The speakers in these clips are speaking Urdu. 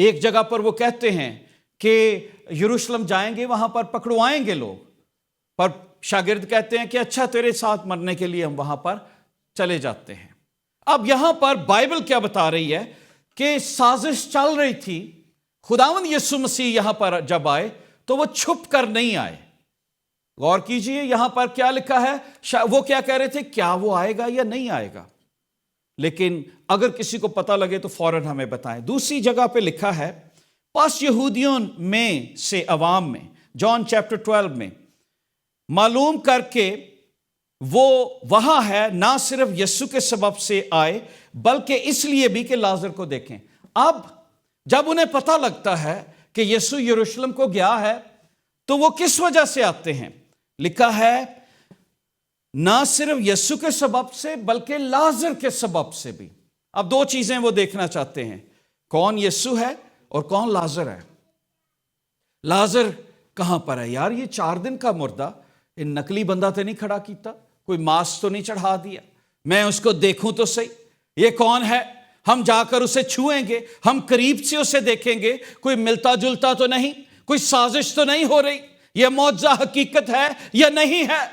ایک جگہ پر وہ کہتے ہیں کہ یروشلم جائیں گے، وہاں پر پکڑوائیں گے لوگ، پر شاگرد کہتے ہیں کہ اچھا تیرے ساتھ مرنے کے لیے ہم وہاں پر چلے جاتے ہیں۔ اب یہاں پر بائبل کیا بتا رہی ہے کہ سازش چل رہی تھی۔ خداوند یسوع مسیح یہاں پر جب آئے تو وہ چھپ کر نہیں آئے۔ غور کیجئے یہاں پر کیا لکھا ہے، وہ کیا کہہ رہے تھے، کیا وہ آئے گا یا نہیں آئے گا، لیکن اگر کسی کو پتہ لگے تو فوراً ہمیں بتائیں۔ دوسری جگہ پہ لکھا ہے، پس یہودیوں میں سے عوام میں، جان چیپٹر 12 میں معلوم کر کے وہ وہاں ہے، نہ صرف یسوع کے سبب سے آئے بلکہ اس لیے بھی کہ لازر کو دیکھیں۔ اب جب انہیں پتہ لگتا ہے کہ یسوع یروشلم کو گیا ہے تو وہ کس وجہ سے آتے ہیں؟ لکھا ہے نہ صرف یسوع کے سبب سے بلکہ لازر کے سبب سے بھی۔ اب دو چیزیں وہ دیکھنا چاہتے ہیں، کون یسوع ہے اور کون لازر ہے۔ لازر کہاں پر ہے؟ یار یہ 4 دن کا مردہ، ان نقلی بندہ تو نہیں کھڑا کیتا، کوئی ماس تو نہیں چڑھا دیا، میں اس کو دیکھوں تو صحیح، یہ کون ہے؟ ہم جا کر اسے چھوئیں گے، ہم قریب سے اسے دیکھیں گے، کوئی ملتا جلتا تو نہیں، کوئی سازش تو نہیں ہو رہی، یہ معجزہ حقیقت ہے یا نہیں ہے؟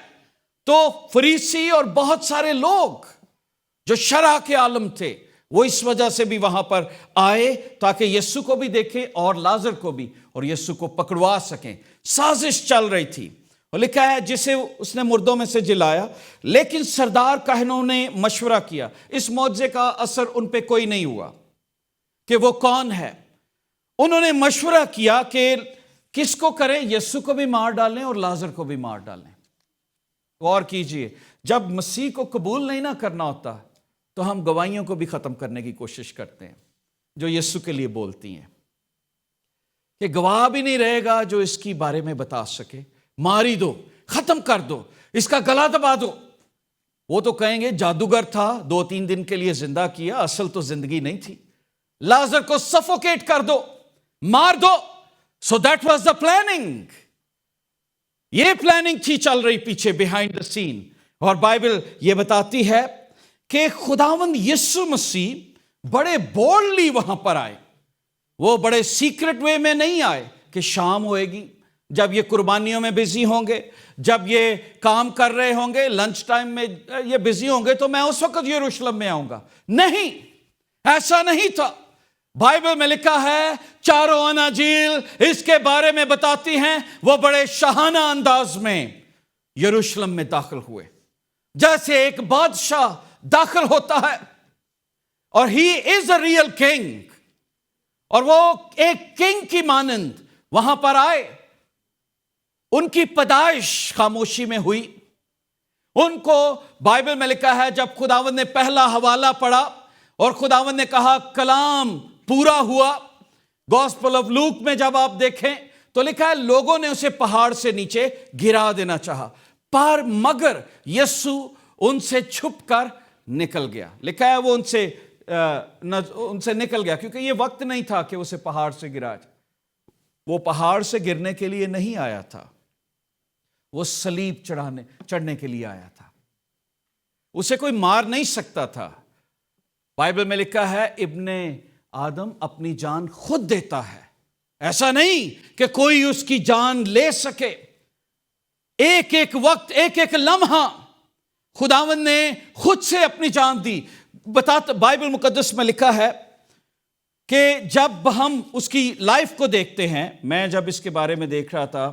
تو فریسی اور بہت سارے لوگ جو شرع کے عالم تھے وہ اس وجہ سے بھی وہاں پر آئے تاکہ یسوع کو بھی دیکھیں اور لازر کو بھی، اور یسوع کو پکڑوا سکیں۔ سازش چل رہی تھی، اور لکھا ہے جسے اس نے مردوں میں سے جلایا، لیکن سردار کاہنوں نے مشورہ کیا۔ اس معجزے کا اثر ان پہ کوئی نہیں ہوا کہ وہ کون ہے۔ انہوں نے مشورہ کیا کہ کس کو کریں، یسوع کو بھی مار ڈالیں اور لازر کو بھی مار ڈالیں۔ غور کیجئے، جب مسیح کو قبول نہیں نہ کرنا ہوتا تو ہم گواہیوں کو بھی ختم کرنے کی کوشش کرتے ہیں جو یسوع کے لیے بولتی ہیں، کہ گواہ بھی نہیں رہے گا جو اس کی بارے میں بتا سکے، ماری دو، ختم کر دو، اس کا گلا دبا دو۔ وہ تو کہیں گے جادوگر تھا، 2-3 دن کے لیے زندہ کیا، اصل تو زندگی نہیں تھی۔ لازر کو سفوکیٹ کر دو، مار دو۔ So that was the planning, یہ پلاننگ تھی چل رہی پیچھے بیہائنڈ دا سین۔ اور بائبل یہ بتاتی ہے کہ خداوند یسوع مسیح بڑے بولڈلی وہاں پر آئے، وہ بڑے سیکرٹ وے میں نہیں آئے کہ شام ہوئے گی، جب یہ قربانیوں میں بزی ہوں گے، جب یہ کام کر رہے ہوں گے، لنچ ٹائم میں یہ بزی ہوں گے تو میں اس وقت یروشلم میں آؤں گا۔ نہیں، ایسا نہیں تھا۔ بائبل میں لکھا ہے، چاروں اناجیل اس کے بارے میں بتاتی ہیں، وہ بڑے شاہانہ انداز میں یروشلم میں داخل ہوئے، جیسے ایک بادشاہ داخل ہوتا ہے، اور ہی از اے ریئل کنگ، اور وہ ایک کنگ کی مانند وہاں پر آئے۔ ان کی پیدائش خاموشی میں ہوئی۔ ان کو بائبل میں لکھا ہے جب خداوند نے پہلا حوالہ پڑھا اور خداوند نے کہا کلام پورا ہوا، گوسپل آف لوک میں جب آپ دیکھیں تو لکھا ہے لوگوں نے اسے پہاڑ سے نیچے گرا دینا چاہا، پر مگر یسوع ان سے چھپ کر نکل گیا۔ لکھا ہے وہ ان سے نکل گیا، کیونکہ یہ وقت نہیں تھا کہ اسے پہاڑ سے گرا جائے۔ وہ پہاڑ سے گرنے کے لیے نہیں آیا تھا، وہ صلیب چڑھنے کے لیے آیا تھا۔ اسے کوئی مار نہیں سکتا تھا۔ بائبل میں لکھا ہے ابن آدم اپنی جان خود دیتا ہے، ایسا نہیں کہ کوئی اس کی جان لے سکے۔ ایک ایک وقت، ایک ایک لمحہ خداوند نے خود سے اپنی جان دی۔ بائبل مقدس میں لکھا ہے کہ جب ہم اس کی لائف کو دیکھتے ہیں، میں جب اس کے بارے میں دیکھ رہا تھا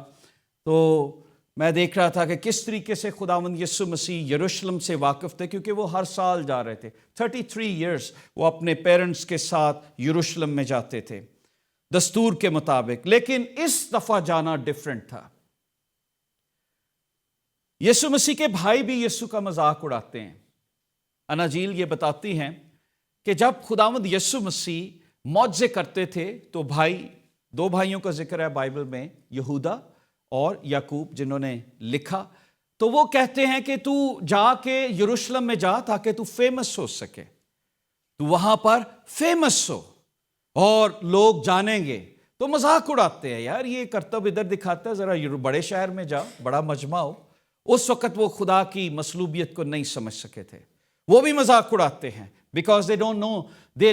تو میں دیکھ رہا تھا کہ کس طریقے سے خداوند یسوع مسیح یروشلم سے واقف تھے، کیونکہ وہ ہر سال جا رہے تھے۔ 33 ایئرز وہ اپنے پیرنٹس کے ساتھ یروشلم میں جاتے تھے دستور کے مطابق، لیکن اس دفعہ جانا ڈیفرنٹ تھا۔ یسوع مسیح کے بھائی بھی یسوع کا مذاق اڑاتے ہیں۔ اناجیل یہ بتاتی ہیں کہ جب خداوند یسوع مسیح معجزے کرتے تھے تو دو بھائیوں کا ذکر ہے بائبل میں، یہودا اور یعقوب، جنہوں نے لکھا، تو وہ کہتے ہیں کہ تو جا کے یروشلم میں جا تاکہ تو فیمس ہو سکے، تو وہاں پر فیمس ہو اور لوگ جانیں گے۔ تو مذاق اڑاتے ہیں، یار یہ کرتب ادھر دکھاتا ہے، ذرا بڑے شہر میں جا، بڑا مجمع ہو۔ اس وقت وہ خدا کی مصلوبیت کو نہیں سمجھ سکے تھے، وہ بھی مذاق اڑاتے ہیں۔ because they don't know, they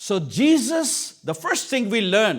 so Jesus, the first thing we learn,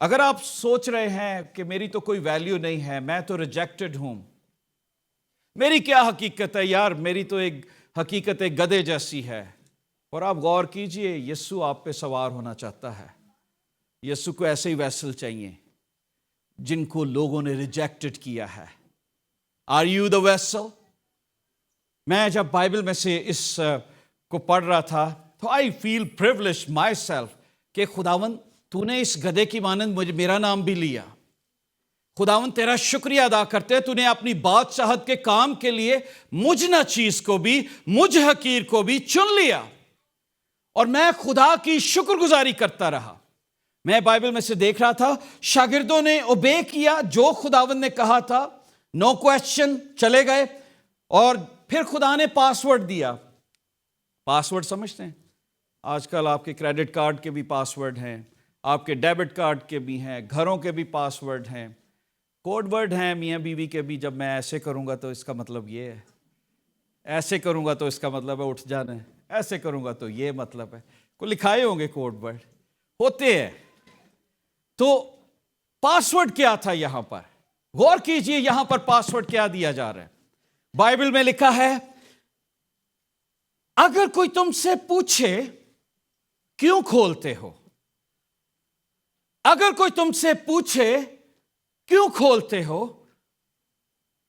اگر آپ سوچ رہے ہیں کہ میری تو کوئی ویلیو نہیں ہے، میں تو ریجیکٹڈ ہوں، میری کیا حقیقت ہے یار، میری تو ایک حقیقت ایک گدھے جیسی ہے، اور آپ غور کیجئے یسوع آپ پہ سوار ہونا چاہتا ہے۔ یسوع کو ایسے ہی ویسل چاہیے جن کو لوگوں نے ریجیکٹڈ کیا ہے۔ Are you the vessel? میں جب بائبل میں سے اس کو پڑھ رہا تھا تو آئی فیل پریولیج مائی سیلف کہ خداوند تو نے اس گدھے کی مانند میرا نام بھی لیا۔ خداوند تیرا شکریہ ادا کرتے تو نے اپنی بادشاہت کے کام کے لیے مجھ ناچیز کو بھی، مجھ حقیر کو بھی چن لیا، اور میں خدا کی شکر گزاری کرتا رہا۔ میں بائبل میں سے دیکھ رہا تھا شاگردوں نے اوبے کیا جو خداوند نے کہا تھا، نو کویسچن، چلے گئے، اور پھر خدا نے پاسورڈ دیا۔ پاسورڈ سمجھتے ہیں؟ آج کل آپ کے کریڈٹ کارڈ کے بھی پاسورڈ ہیں، آپ کے ڈیبٹ کارڈ کے بھی ہیں، گھروں کے بھی پاسورڈ ہیں، کوڈ ورڈ ہیں میاں بیوی کے بھی۔ جب میں ایسے کروں گا تو اس کا مطلب یہ ہے، ایسے کروں گا تو اس کا مطلب ہے اٹھ جانا ہے، ایسے کروں گا تو یہ مطلب ہے، کو لکھائے ہوں گے کوڈ ورڈ ہوتے ہیں۔ تو پاسورڈ کیا تھا یہاں پر؟ غور کیجئے یہاں پر پاسورڈ کیا دیا جا رہا ہے۔ بائبل میں لکھا ہے اگر کوئی تم سے پوچھے کیوں کھولتے ہو، اگر کوئی تم سے پوچھے کیوں کھولتے ہو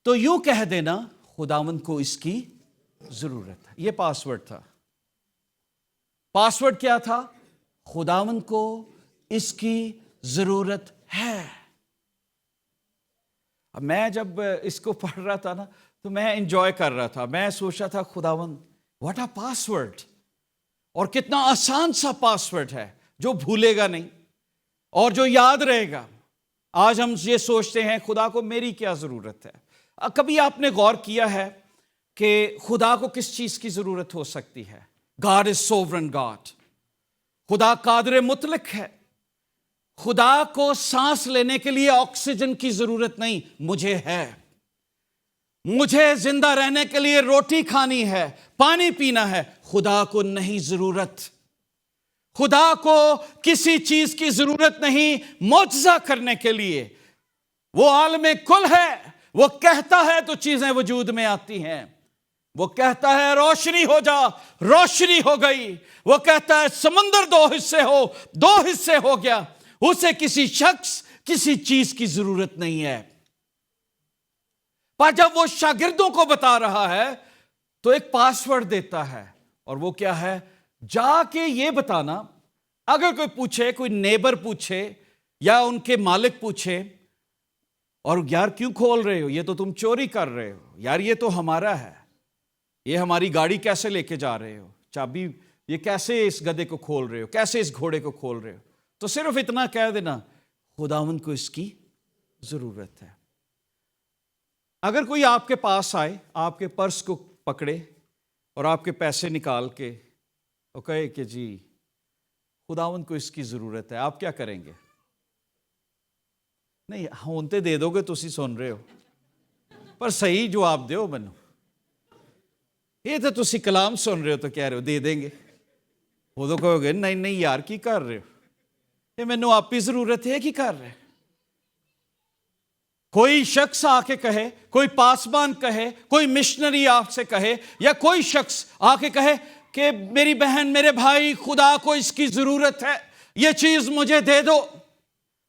تو یوں کہہ دینا خداوند کو اس کی ضرورت ہے۔ یہ پاسورڈ تھا۔ پاسورڈ کیا تھا؟ خداوند کو اس کی ضرورت ہے۔ اب میں جب اس کو پڑھ رہا تھا نا تو میں انجوائے کر رہا تھا، میں سوچ رہا تھا خداوند واٹ اے پاسورڈ، اور کتنا آسان سا پاسورڈ ہے جو بھولے گا نہیں اور جو یاد رہے گا۔ آج ہم یہ سوچتے ہیں خدا کو میری کیا ضرورت ہے؟ کبھی آپ نے غور کیا ہے کہ خدا کو کس چیز کی ضرورت ہو سکتی ہے؟ گاڈ از سوورن گاڈ، خدا قادر مطلق ہے۔ خدا کو سانس لینے کے لیے آکسیجن کی ضرورت نہیں، مجھے ہے۔ مجھے زندہ رہنے کے لیے روٹی کھانی ہے، پانی پینا ہے، خدا کو نہیں ضرورت۔ خدا کو کسی چیز کی ضرورت نہیں معجزہ کرنے کے لیے۔ وہ عالم کل ہے، وہ کہتا ہے تو چیزیں وجود میں آتی ہیں۔ وہ کہتا ہے روشنی ہو جا، روشنی ہو گئی۔ وہ کہتا ہے سمندر دو حصے ہو، دو حصے ہو گیا۔ اسے کسی شخص، کسی چیز کی ضرورت نہیں ہے۔ پر جب وہ شاگردوں کو بتا رہا ہے تو ایک پاسورڈ دیتا ہے، اور وہ کیا ہے؟ جا کے یہ بتانا، اگر کوئی پوچھے، کوئی نیبر پوچھے یا ان کے مالک پوچھے، اور یار کیوں کھول رہے ہو؟ یہ تو تم چوری کر رہے ہو، یار یہ تو ہمارا ہے، یہ ہماری گاڑی کیسے لے کے جا رہے ہو، چابی یہ کیسے اس گدھے کو کھول رہے ہو، کیسے اس گھوڑے کو کھول رہے ہو؟ تو صرف اتنا کہہ دینا خداوند کو اس کی ضرورت ہے۔ اگر کوئی آپ کے پاس آئے، آپ کے پرس کو پکڑے اور آپ کے پیسے نکال کے اور کہے کہ جی خداوند کو اس کی ضرورت ہے، آپ کیا کریں گے؟ نہیں ہونتے دے دو گے تو اسی سن رہے ہو، پر صحیح جواب دیو منو۔ یہ تو تسی کلام سن رہے ہو تو کہہ رہے ہو دے دیں گے، وہ تو کہو گے نہیں نہیں یار کی کر رہے ہو، یہ مینوں آپ کی ضرورت ہے کی کر رہے۔ کوئی شخص آ کے کہے، کوئی پاسبان کہے، کوئی مشنری آپ سے کہے، یا کوئی شخص آ کے کہے کہ میری بہن، میرے بھائی، خدا کو اس کی ضرورت ہے، یہ چیز مجھے دے دو،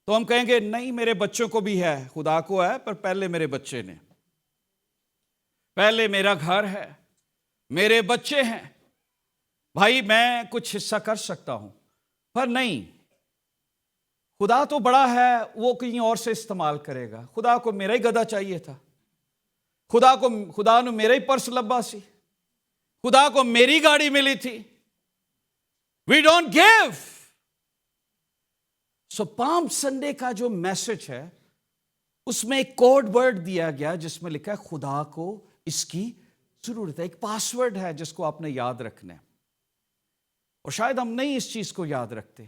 تو ہم کہیں گے نہیں میرے بچوں کو بھی ہے، خدا کو ہے پر پہلے میرے بچے نے، پہلے میرا گھر ہے، میرے بچے ہیں، بھائی میں کچھ حصہ کر سکتا ہوں، پر نہیں، خدا تو بڑا ہے، وہ کہیں اور سے استعمال کرے گا، خدا کو میرا ہی گدھا چاہیے تھا، خدا نے میرا ہی پرس لبا سی، خدا کو میری گاڑی ملی تھی۔ We don't give. So Palm Sunday کا جو میسج ہے اس میں ایک کوڈ ورڈ دیا گیا جس میں لکھا ہے خدا کو اس کی ضرورت ہے، ایک پاسورڈ ہے جس کو آپ نے یاد رکھنا ہے، اور شاید ہم نہیں اس چیز کو یاد رکھتے،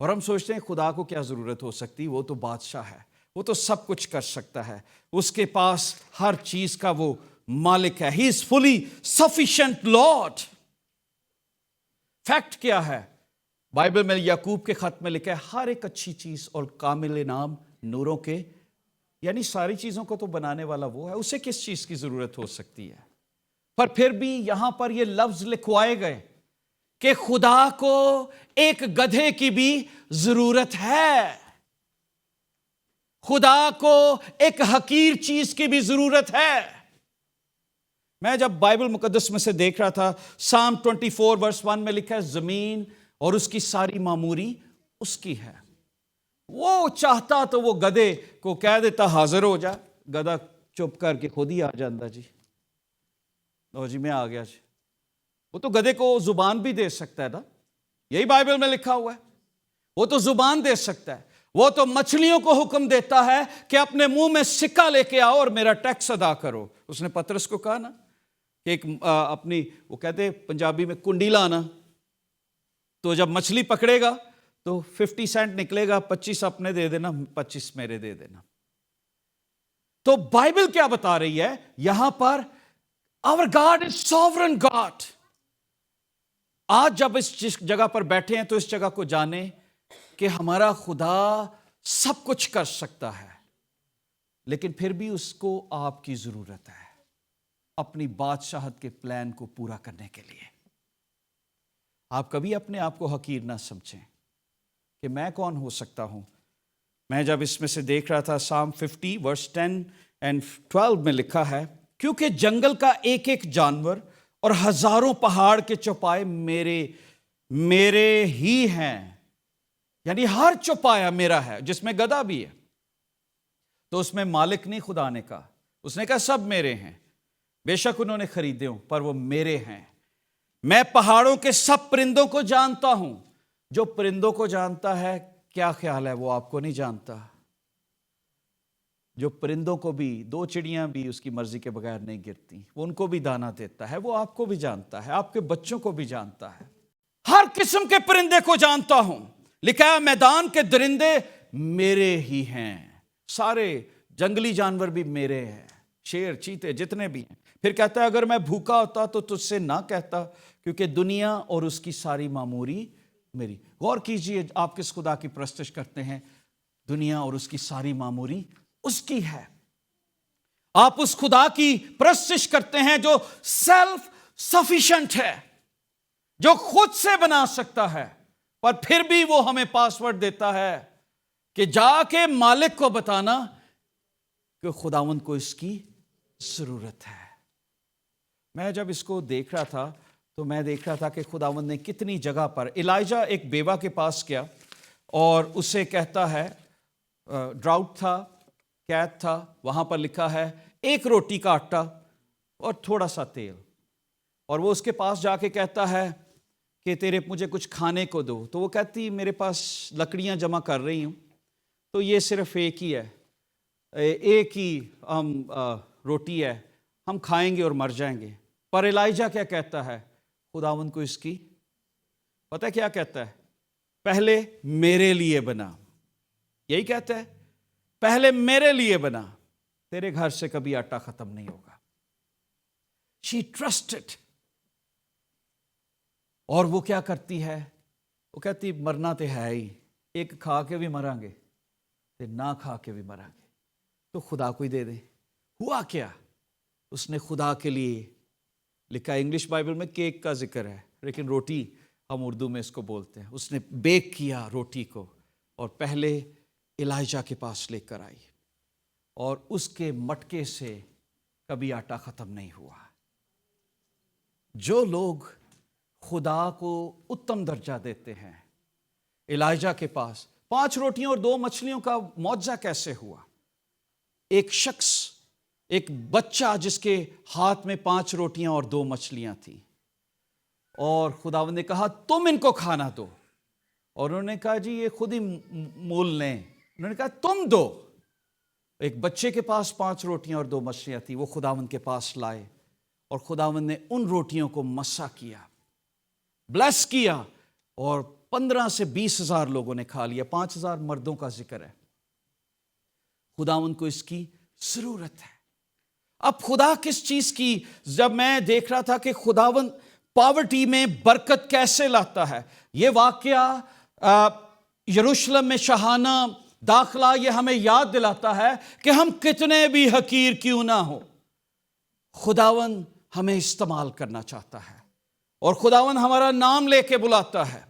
اور ہم سوچتے ہیں خدا کو کیا ضرورت ہو سکتی، وہ تو بادشاہ ہے، وہ تو سب کچھ کر سکتا ہے، اس کے پاس ہر چیز کا وہ مالک ہے، ہی از فلی سفیشینٹ لارڈ۔ فیکٹ کیا ہے؟ بائبل میں یعقوب کے خط میں لکھا ہے ہر ایک اچھی چیز اور کامل انعام نوروں کے، یعنی ساری چیزوں کو تو بنانے والا وہ ہے، اسے کس چیز کی ضرورت ہو سکتی ہے؟ پر پھر بھی یہاں پر یہ لفظ لکھوائے گئے کہ خدا کو ایک گدھے کی بھی ضرورت ہے، خدا کو ایک حقیر چیز کی بھی ضرورت ہے۔ میں جب بائبل مقدس میں سے دیکھ رہا تھا، سام 24 ورس 1 میں لکھا ہے زمین اور اس کی ساری معموری اس کی ہے۔ وہ چاہتا تو وہ گدھے کو کہہ دیتا حاضر ہو جا، گدھا چپ کر کے خود ہی آ جاتا، جی لو جی میں آ گیا جی۔ وہ تو گدھے کو زبان بھی دے سکتا ہے نا، یہی بائبل میں لکھا ہوا ہے، وہ تو زبان دے سکتا ہے، وہ تو مچھلیوں کو حکم دیتا ہے کہ اپنے منہ میں سکہ لے کے آؤ اور میرا ٹیکس ادا کرو۔ اس نے پترس کو کہا نا کہ ایک اپنی وہ کہتے پنجابی میں کنڈی لانا، تو جب مچھلی پکڑے گا تو 50 سینٹ نکلے گا، 25 اپنے دے دینا، 25 میرے دے دینا۔ تو بائبل کیا بتا رہی ہے یہاں پر؟ Our God is sovereign God۔ آج جب اس جگہ پر بیٹھے ہیں تو اس جگہ کو جانیں کہ ہمارا خدا سب کچھ کر سکتا ہے، لیکن پھر بھی اس کو آپ کی ضرورت ہے اپنی بادشاہت کے پلان کو پورا کرنے کے لیے۔ آپ کبھی اپنے آپ کو حقیر نہ سمجھیں کہ میں کون ہو سکتا ہوں۔ میں جب اس میں سے دیکھ رہا تھا سام 50 ورس 10 and 12 میں لکھا ہے کیونکہ جنگل کا ایک ایک جانور اور ہزاروں پہاڑ کے چوپائے میرے ہی ہیں، یعنی ہر چوپایا میرا ہے، جس میں گدھا بھی ہے، تو اس میں مالک نہیں خدا نے کہا، اس نے کہا سب میرے ہیں، بے شک انہوں نے خریدے ہوں پر وہ میرے ہیں۔ میں پہاڑوں کے سب پرندوں کو جانتا ہوں۔ جو پرندوں کو جانتا ہے کیا خیال ہے وہ آپ کو نہیں جانتا؟ جو پرندوں کو بھی، 2 چڑیاں بھی اس کی مرضی کے بغیر نہیں گرتی، وہ ان کو بھی دانا دیتا ہے، وہ آپ کو بھی جانتا ہے، آپ کے بچوں کو بھی جانتا ہے۔ ہر قسم کے پرندے کو جانتا ہوں، لکھا ہے میدان کے درندے میرے ہی ہیں، سارے جنگلی جانور بھی میرے ہیں، شیر چیتے جتنے بھی ہیں۔ پھر کہتا ہے اگر میں بھوکا ہوتا تو تجھ سے نہ کہتا، کیونکہ دنیا اور اس کی ساری معموری میری۔ غور کیجئے آپ کس خدا کی پرستش کرتے ہیں؟ دنیا اور اس کی ساری معموری اس کی ہے۔ آپ اس خدا کی پرستش کرتے ہیں جو سیلف سفیشنٹ ہے، جو خود سے بنا سکتا ہے، پر پھر بھی وہ ہمیں پاسورڈ دیتا ہے کہ جا کے مالک کو بتانا کہ خداوند کو اس کی ضرورت ہے۔ میں جب اس کو دیکھ رہا تھا تو میں دیکھ رہا تھا کہ خداوند نے کتنی جگہ پر، ایلائجہ ایک بیوہ کے پاس گیا اور اسے کہتا ہے، ڈراؤٹ تھا، قحط تھا، وہاں پر لکھا ہے 1 روٹی کا آٹا اور تھوڑا سا تیل، اور وہ اس کے پاس جا کے کہتا ہے کہ مجھے کچھ کھانے کو دو، تو وہ کہتی میرے پاس لکڑیاں جمع کر رہی ہوں، تو یہ صرف ایک ہی ہے، ایک ہی ہم روٹی ہے، ہم کھائیں گے اور مر جائیں گے۔ پر ایلائجہ کیا کہتا ہے؟ خداوند کو اس کی پتہ کیا کہتا ہے؟ پہلے میرے لیے بنا، یہی کہتا ہے پہلے میرے لیے بنا، تیرے گھر سے کبھی آٹا ختم نہیں ہوگا۔ She trusted۔ اور وہ کیا کرتی ہے؟ وہ کہتی مرنا تو ہے ہی، ایک کھا کے بھی مریں گے تے نہ کھا کے بھی مریں گے، تو خدا کو ہی دے دیں۔ ہوا کیا؟ اس نے خدا کے لیے لکھا، انگلش بائبل میں کیک کا ذکر ہے، لیکن روٹی ہم اردو میں اس کو بولتے ہیں۔ اس نے بیک کیا روٹی کو اور پہلے ایلائجہ کے پاس لے کر آئی، اور اس کے مٹکے سے کبھی آٹا ختم نہیں ہوا۔ جو لوگ خدا کو اتم درجہ دیتے ہیں، ایلائجہ کے پاس 5 روٹیوں اور 2 مچھلیوں کا معجزہ کیسے ہوا؟ ایک شخص، ایک بچہ جس کے ہاتھ میں 5 روٹیاں اور 2 مچھلیاں تھیں، اور خداوند نے کہا تم ان کو کھانا دو، اور انہوں نے کہا جی یہ خود ہی مول لیں، انہوں نے کہا تم دو۔ ایک بچے کے پاس 5 روٹیاں اور 2 مچھلیاں تھیں، وہ خداوند کے پاس لائے، اور خداوند نے ان روٹیوں کو مسح کیا، بلیس کیا، اور 15 سے 20 ہزار لوگوں نے کھا لیا، 5,000 مردوں کا ذکر ہے۔ خداوند کو اس کی ضرورت ہے۔ اب خدا کس چیز کی، جب میں دیکھ رہا تھا کہ خداوند پاورٹی میں برکت کیسے لاتا ہے. یہ واقعہ یروشلم میں شاہانہ داخلہ یہ ہمیں یاد دلاتا ہے کہ ہم کتنے بھی حقیر کیوں نہ ہو، خداوند ہمیں استعمال کرنا چاہتا ہے، اور خداوند ہمارا نام لے کے بلاتا ہے.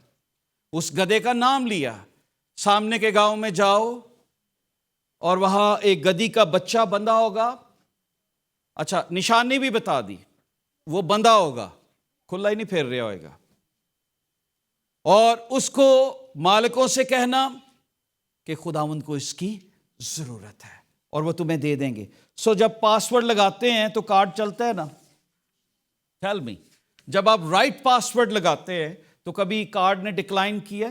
اس گدھے کا نام لیا، سامنے کے گاؤں میں جاؤ اور وہاں ایک گدھی کا بچہ بندھا ہوگا. اچھا نشانی بھی بتا دی، وہ بندھا ہوگا، کھلا ہی نہیں پھیر رہا ہوئے گا. اور اس کو مالکوں سے کہنا کہ خداوند کو اس کی ضرورت ہے اور وہ تمہیں دے دیں گے. سو جب پاسورڈ لگاتے ہیں تو کارڈ چلتا ہے نا. ٹیل می، جب آپ رائٹ پاسورڈ لگاتے ہیں تو کبھی کارڈ نے ڈکلائن کیا؟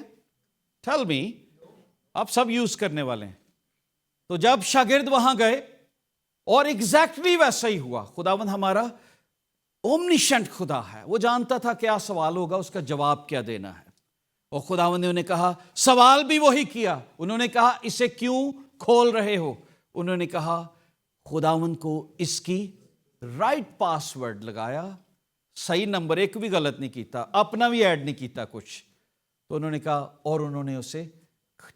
ٹیل می، آپ سب یوز کرنے والے ہیں. تو جب شاگرد وہاں گئے اور ایگزیکٹلی ویسا ہی ہوا. خداوند ہمارا اومنیشنٹ خدا ہے، وہ جانتا تھا کیا سوال ہوگا، اس کا جواب کیا دینا ہے. اور خداوند نے انہیں کہا، سوال بھی وہی کیا. انہوں نے کہا اسے کیوں کھول رہے ہو؟ انہوں نے کہا خداوند کو اس کی رائٹ پاسورڈ لگایا، صحیح نمبر ایک بھی غلط نہیں کیتا، اپنا بھی ایڈ نہیں کیتا کچھ. تو انہوں نے کہا، اور انہوں نے اسے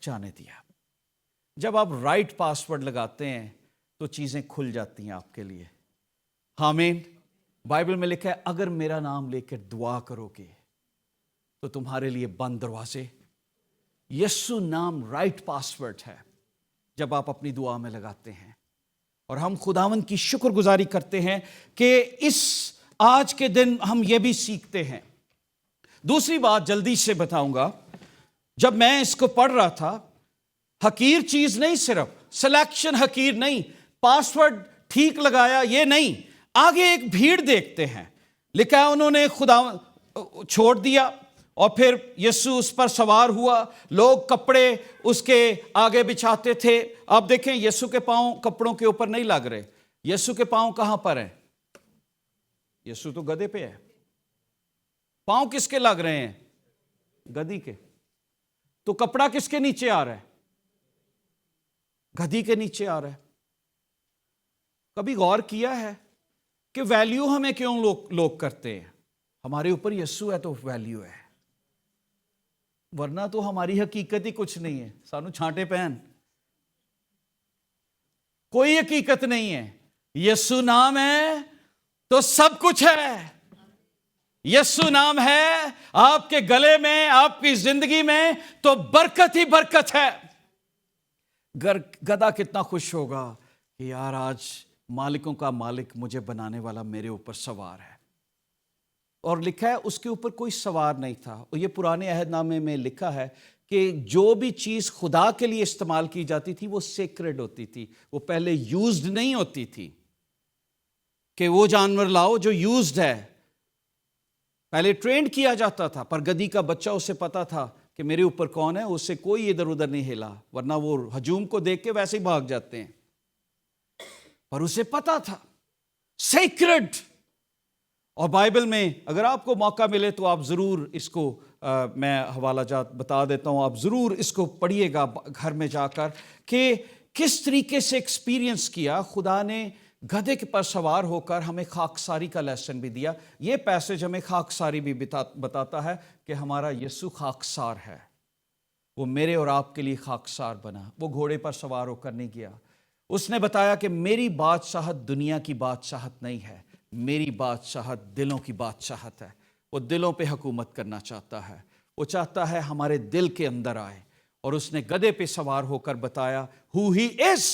جانے دیا. جب آپ رائٹ پاسورڈ لگاتے ہیں تو چیزیں کھل جاتی ہیں آپ کے لیے. آمین. بائبل میں لکھا ہے اگر میرا نام لے کر دعا کرو گے تو تمہارے لیے بند دروازے. یسوع نام رائٹ پاسورڈ ہے جب آپ اپنی دعا میں لگاتے ہیں. اور ہم خداوند کی شکر گزاری کرتے ہیں کہ اس آج کے دن ہم یہ بھی سیکھتے ہیں. دوسری بات جلدی سے بتاؤں گا، جب میں اس کو پڑھ رہا تھا، حقیر چیز نہیں، صرف سلیکشن حقیر نہیں، پاسورڈ ٹھیک لگایا یہ نہیں. آگے ایک بھیڑ دیکھتے ہیں، لکھا ہے انہوں نے خدا چھوڑ دیا اور پھر یسوع اس پر سوار ہوا. لوگ کپڑے اس کے آگے بچھاتے تھے. آپ دیکھیں یسوع کے پاؤں کپڑوں کے اوپر نہیں لگ رہے. یسوع کے پاؤں کہاں پر ہیں؟ یسوع تو گدھے پہ ہے. پاؤں کس کے لگ رہے ہیں؟ گدھی کے. تو کپڑا کس کے نیچے آ رہا ہے؟ گدھی کے نیچے آ رہا ہے. کبھی غور کیا ہے کہ ویلیو ہمیں کیوں لوگ کرتے ہیں؟ ہمارے اوپر یسوع ہے تو ویلیو ہے، ورنہ تو ہماری حقیقت ہی کچھ نہیں ہے. سانو چھانٹے پہن، کوئی حقیقت نہیں ہے. یسوع نام ہے تو سب کچھ ہے. یسوع نام ہے آپ کے گلے میں، آپ کی زندگی میں تو برکت ہی برکت ہے. گدھا کتنا خوش ہوگا کہ یار آج مالکوں کا مالک مجھے بنانے والا میرے اوپر سوار ہے. اور لکھا ہے اس کے اوپر کوئی سوار نہیں تھا. اور یہ پرانے عہد نامے میں لکھا ہے کہ جو بھی چیز خدا کے لیے استعمال کی جاتی تھی وہ سیکرڈ ہوتی تھی، وہ پہلے یوزڈ نہیں ہوتی تھی. کہ وہ جانور لاؤ جو یوزڈ ہے، پہلے ٹرینڈ کیا جاتا تھا. پر گدھی کا بچہ اسے پتا تھا کہ میرے اوپر کون ہے، اس سے کوئی ادھر ادھر نہیں ہلا، ورنہ وہ ہجوم کو دیکھ کے ویسے ہی بھاگ جاتے ہیں. پر اسے پتا تھا سیکرڈ. اور بائبل میں اگر آپ کو موقع ملے تو آپ ضرور اس کو میں حوالہ جات بتا دیتا ہوں، آپ ضرور اس کو پڑھیے گا گھر میں جا کر کہ کس طریقے سے ایکسپیرینس کیا. خدا نے گدھے کے پر سوار ہو کر ہمیں خاکساری کا لیسن بھی دیا. یہ پیسج ہمیں خاکساری بھی بتاتا ہے کہ ہمارا یسوع خاکسار ہے. وہ میرے اور آپ کے لیے خاکسار بنا. وہ گھوڑے پر سوار ہو کر نہیں گیا. اس نے بتایا کہ میری بادشاہت دنیا کی بادشاہت نہیں ہے، میری بادشاہت دلوں کی بادشاہت ہے. وہ دلوں پہ حکومت کرنا چاہتا ہے. وہ چاہتا ہے ہمارے دل کے اندر آئے. اور اس نے گدھے پہ سوار ہو کر بتایا who he is.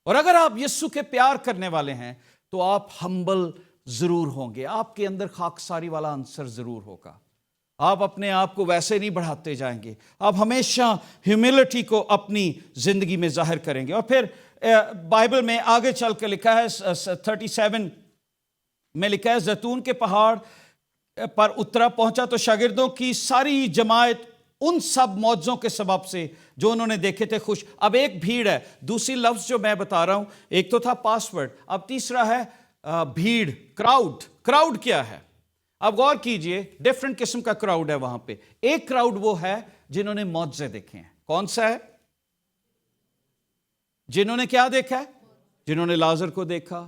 اور اگر آپ یسوع کے پیار کرنے والے ہیں تو آپ ہمبل ضرور ہوں گے. آپ کے اندر خاکساری والا عنصر ضرور ہوگا. آپ اپنے آپ کو ویسے نہیں بڑھاتے جائیں گے. آپ ہمیشہ ہیوملٹی کو اپنی زندگی میں ظاہر کریں گے. اور پھر بائبل میں آگے چل کے لکھا ہے 37 میں لکھا ہے زیتون کے پہاڑ پر اترا پہنچا تو شاگردوں کی ساری جماعت ان سب معجزوں کے سبب سے جو انہوں نے دیکھے تھے خوش. اب ایک بھیڑ ہے. دوسری لفظ جو میں بتا رہا ہوں، ایک تو تھا پاسورڈ، اب تیسرا ہے بھیڑ، کراؤڈ. کراؤڈ کیا ہے؟ اب غور کیجئے، ڈیفرنٹ قسم کا کراؤڈ ہے وہاں پہ. ایک کراؤڈ وہ ہے جنہوں نے معجزے دیکھے ہیں. کون سا ہے؟ جنہوں نے کیا دیکھا ہے؟ جنہوں نے لازر کو دیکھا،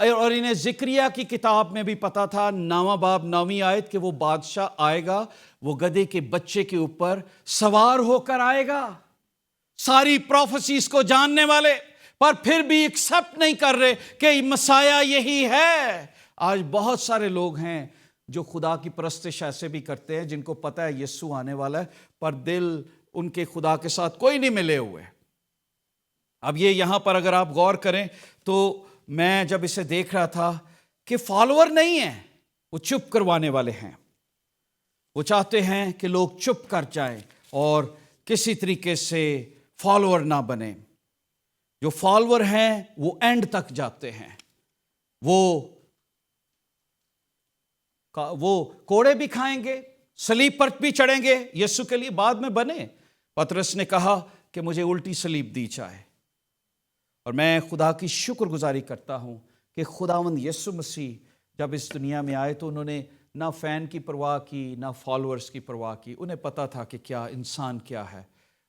اور انہیں ذکریہ کی کتاب میں بھی پتا تھا 9واں باب 9ویں آیت کہ وہ بادشاہ آئے گا، وہ گدھے کے بچے کے اوپر سوار ہو کر آئے گا. ساری پروفیسیز کو جاننے والے پر پھر بھی ایکسپٹ نہیں کر رہے کہ مسیح یہی ہے. آج بہت سارے لوگ ہیں جو خدا کی پرستش ایسے بھی کرتے ہیں جن کو پتہ ہے یسوع آنے والا ہے، پر دل ان کے خدا کے ساتھ کوئی نہیں ملے ہوئے. اب یہ یہاں پر اگر آپ غور کریں تو میں جب اسے دیکھ رہا تھا کہ فالوور نہیں ہیں، وہ چپ کروانے والے ہیں. وہ چاہتے ہیں کہ لوگ چپ کر جائیں اور کسی طریقے سے فالوور نہ بنے. جو فالوور ہیں وہ اینڈ تک جاتے ہیں، وہ کوڑے بھی کھائیں گے، صلیب پر بھی چڑھیں گے یسوع کے لیے، بعد میں بنے. پطرس نے کہا کہ مجھے الٹی صلیب دی جائے. اور میں خدا کی شکر گزاری کرتا ہوں کہ خداوند یسوع مسیح جب اس دنیا میں آئے تو انہوں نے نہ فین کی پرواہ کی نہ فالوورز کی پرواہ کی. انہیں پتا تھا کہ کیا انسان کیا ہے.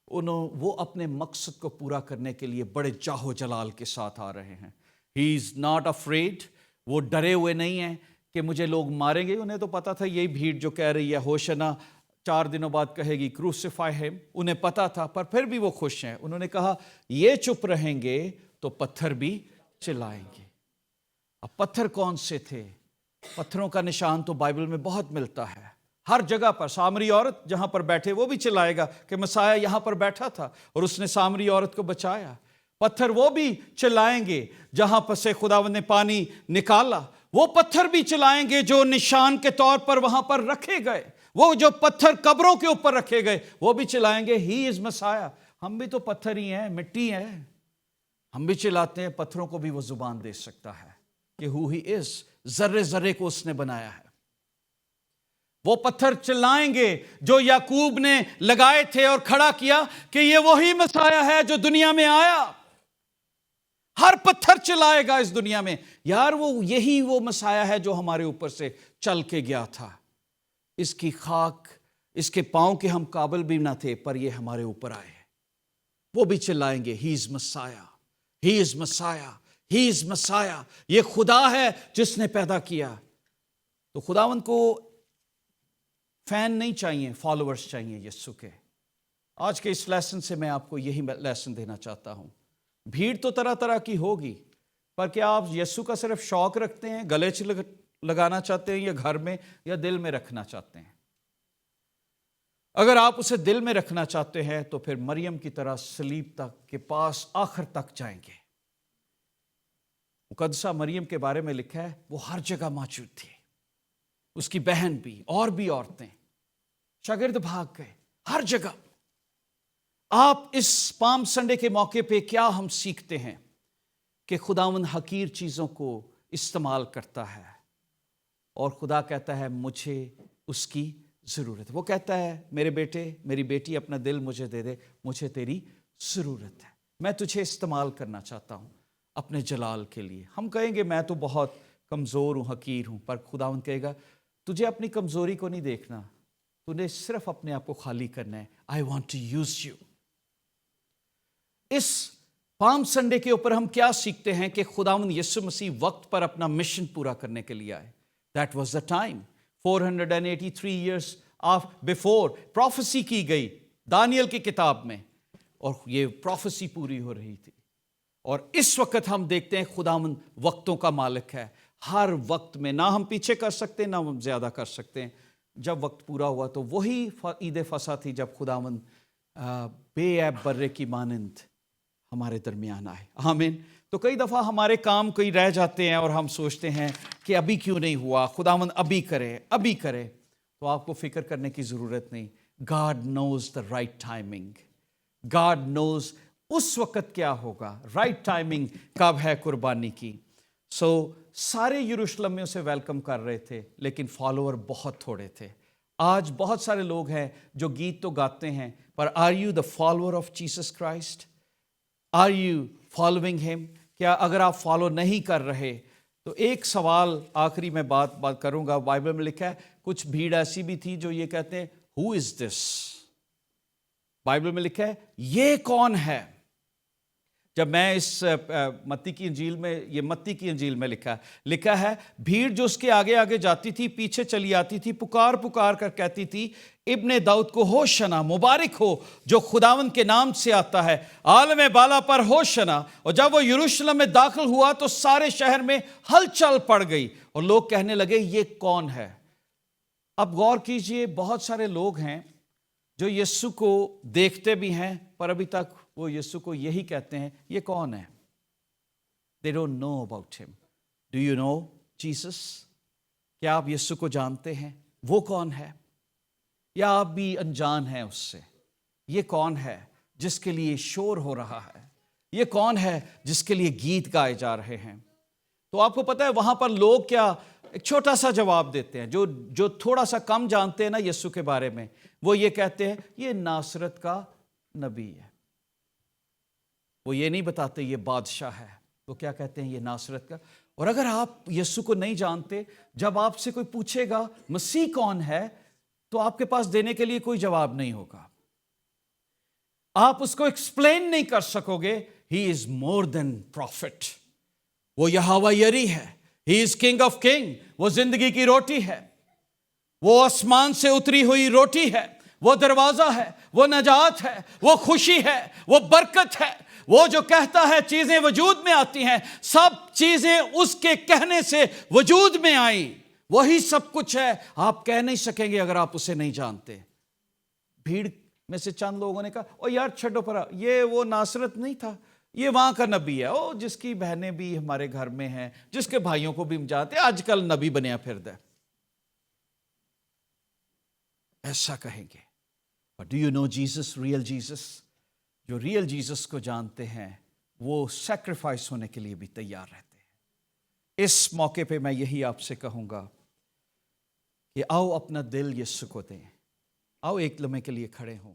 وہ اپنے مقصد کو پورا کرنے کے لیے بڑے جاہ و جلال کے ساتھ آ رہے ہیں. ہی از ناٹ افریڈ. وہ ڈرے ہوئے نہیں ہیں کہ مجھے لوگ ماریں گے. انہیں تو پتا تھا یہی بھیڑ جو کہہ رہی ہے ہوشنا 4 دنوں بعد کہے گی کروسیفائی ہم، انہیں پتا تھا پر پھر بھی وہ خوش ہیں. انہوں نے کہا یہ چپ رہیں گے تو پتھر بھی چلائیں گے. اب پتھر کون سے تھے؟ پتھروں کا نشان تو بائبل میں بہت ملتا ہے. ہر جگہ پر سامری عورت جہاں پر بیٹھے وہ بھی چلائے گا کہ مسیح یہاں پر بیٹھا تھا اور اس نے سامری عورت کو بچایا. پتھر وہ بھی چلائیں گے جہاں پر سے خداوند نے پانی نکالا. وہ پتھر بھی چلائیں گے جو نشان کے طور پر وہاں پر رکھے گئے. وہ جو پتھر قبروں کے اوپر رکھے گئے وہ بھی چلائیں گے. ہی از مسیح. ہم بھی تو پتھر ہی ہیں، مٹی ہیں، ہم بھی چلاتے ہیں. پتھروں کو بھی وہ زبان دے سکتا ہے کہ who he is. ذرے ذرے کو اس نے بنایا ہے. وہ پتھر چلائیں گے جو یعقوب نے لگائے تھے اور کھڑا کیا کہ یہ وہی مسیح ہے جو دنیا میں آیا. ہر پتھر چلائے گا اس دنیا میں. یار یہی وہ مسیح ہے جو ہمارے اوپر سے چل کے گیا تھا. اس کی خاک، اس کے پاؤں کے ہم قابل بھی نہ تھے پر یہ ہمارے اوپر آئے. وہ بھی چلائیں گے ہی از مسیح، ہی از مسیح، ہی از مسیح. یہ خدا ہے جس نے پیدا کیا. تو خداوند کو فین نہیں چاہیے، فالوورز چاہیے یسوع کے. آج کے اس لیسن سے میں آپ کو یہی لیسن دینا چاہتا ہوں. بھیڑ تو طرح طرح کی ہوگی پر کیا آپ یسوع کا صرف شوق رکھتے ہیں، گلے لگانا چاہتے ہیں، یا گھر میں یا دل میں رکھنا چاہتے ہیں؟ اگر آپ اسے دل میں رکھنا چاہتے ہیں تو پھر مریم کی طرح صلیب تک کے پاس آخر تک جائیں گے. مقدسہ مریم کے بارے میں لکھا ہے وہ ہر جگہ موجود تھی. اس کی بہن بھی اور بھی عورتیں، شاگرد بھاگ گئے ہر جگہ. آپ اس پام سنڈے کے موقع پہ کیا ہم سیکھتے ہیں؟ کہ خداوند حقیر چیزوں کو استعمال کرتا ہے اور خدا کہتا ہے مجھے اس کی ضرورت ہے. وہ کہتا ہے میرے بیٹے میری بیٹی اپنا دل مجھے دے دے، مجھے تیری ضرورت ہے، میں تجھے استعمال کرنا چاہتا ہوں اپنے جلال کے لیے. ہم کہیں گے میں تو بہت کمزور ہوں، حقیر ہوں، پر خداوند کہے گا تجھے اپنی کمزوری کو نہیں دیکھنا، تُنے صرف اپنے آپ کو خالی کرنا ہے. I want to use you. اس پام سنڈے کے اوپر ہم کیا سیکھتے ہیں؟ کہ خداوند یسوع مسیح وقت پر اپنا مشن پورا کرنے کے لیے آئے. That was the time. 483 years before prophecy کی گئی دانیل کی کتاب میں، اور یہ prophecy پوری ہو رہی تھی. اور اس وقت ہم دیکھتے ہیں خداوند وقتوں کا مالک ہے. ہر وقت میں نہ ہم پیچھے کر سکتے نہ ہم زیادہ کر سکتے ہیں. جب وقت پورا ہوا تو وہی عید فصح تھی جب خداوند بے عیب برے کی مانند ہمارے درمیان آئے. آمین. تو کئی دفعہ ہمارے کام کئی رہ جاتے ہیں اور ہم سوچتے ہیں کہ ابھی کیوں نہیں ہوا، خداوند ابھی کرے ابھی کرے. تو آپ کو فکر کرنے کی ضرورت نہیں. God knows the right timing. God knows اس وقت کیا ہوگا، رائٹ ٹائمنگ کب ہے قربانی کی. سارے یروشلم میں اسے ویلکم کر رہے تھے لیکن فالوور بہت تھوڑے تھے. آج بہت سارے لوگ ہیں جو گیت تو گاتے ہیں پر are you the follower of Jesus Christ? Are you following ہم؟ کیا اگر آپ فالو نہیں کر رہے تو ایک سوال آخری میں بات کروں گا. بائبل میں لکھا ہے کچھ بھیڑ ایسی بھی تھی جو یہ کہتے ہیں ہو از دس. بائبل میں لکھا ہے یہ کون ہے؟ جب میں اس متی کی انجیل میں، یہ متی کی انجیل میں لکھا ہے بھیڑ جو اس کے آگے آگے جاتی تھی پیچھے چلی آتی تھی، پکار پکار کر کہتی تھی ابن داؤد کو ہوشنا، مبارک ہو جو خداوند کے نام سے آتا ہے، عالم بالا پر ہوشنا۔ اور جب وہ یروشلم میں داخل ہوا تو سارے شہر میں ہلچل پڑ گئی اور لوگ کہنے لگے یہ کون ہے؟ اب غور کیجئے، بہت سارے لوگ ہیں جو یسوع کو دیکھتے بھی ہیں پر ابھی تک وہ یسوع کو یہی کہتے ہیں یہ کون ہے؟ They don't know about him. Do you know Jesus? کیا آپ یسوع کو جانتے ہیں؟ وہ کون ہے؟ یا آپ بھی انجان ہیں اس سے؟ یہ کون ہے جس کے لیے شور ہو رہا ہے؟ یہ کون ہے جس کے لیے گیت گائے جا رہے ہیں؟ تو آپ کو پتہ ہے وہاں پر لوگ کیا ایک چھوٹا سا جواب دیتے ہیں، جو تھوڑا سا کم جانتے ہیں نا یسوع کے بارے میں، وہ یہ کہتے ہیں یہ ناصرت کا نبی ہے۔ وہ یہ نہیں بتاتے یہ بادشاہ ہے، وہ کیا کہتے ہیں یہ ناصرت کا۔ اور اگر آپ یسوع کو نہیں جانتے، جب آپ سے کوئی پوچھے گا مسیح کون ہے تو آپ کے پاس دینے کے لیے کوئی جواب نہیں ہوگا، آپ اس کو ایکسپلین نہیں کر سکو گے۔ ہی از مور دین پروفٹ، وہ یہوہ یری ہے، ہی از کنگ آف کنگ، وہ زندگی کی روٹی ہے، وہ آسمان سے اتری ہوئی روٹی ہے، وہ دروازہ ہے، وہ نجات ہے، وہ خوشی ہے، وہ برکت ہے، وہ جو کہتا ہے چیزیں وجود میں آتی ہیں، سب چیزیں اس کے کہنے سے وجود میں آئیں، وہی سب کچھ ہے۔ آپ کہہ نہیں سکیں گے اگر آپ اسے نہیں جانتے۔ بھیڑ میں سے چند لوگوں نے کہا او یار چھڈو پرا، یہ وہ ناصرت نہیں تھا، یہ وہاں کا نبی ہے، او جس کی بہنیں بھی ہمارے گھر میں ہیں، جس کے بھائیوں کو بھی ہم جانتے ہیں، آج کل نبی بنیا پھردا ہے، ایسا کہیں گے۔ But do you know Jesus, real Jesus؟ جو ریئل جیسس کو جانتے ہیں وہ سیکریفائس ہونے کے لیے بھی تیار رہتے ہیں۔ اس موقع پہ میں یہی آپ سے کہوں گا کہ آؤ اپنا دل یسوع کو دیں، آؤ ایک لمحے کے لیے کھڑے ہوں۔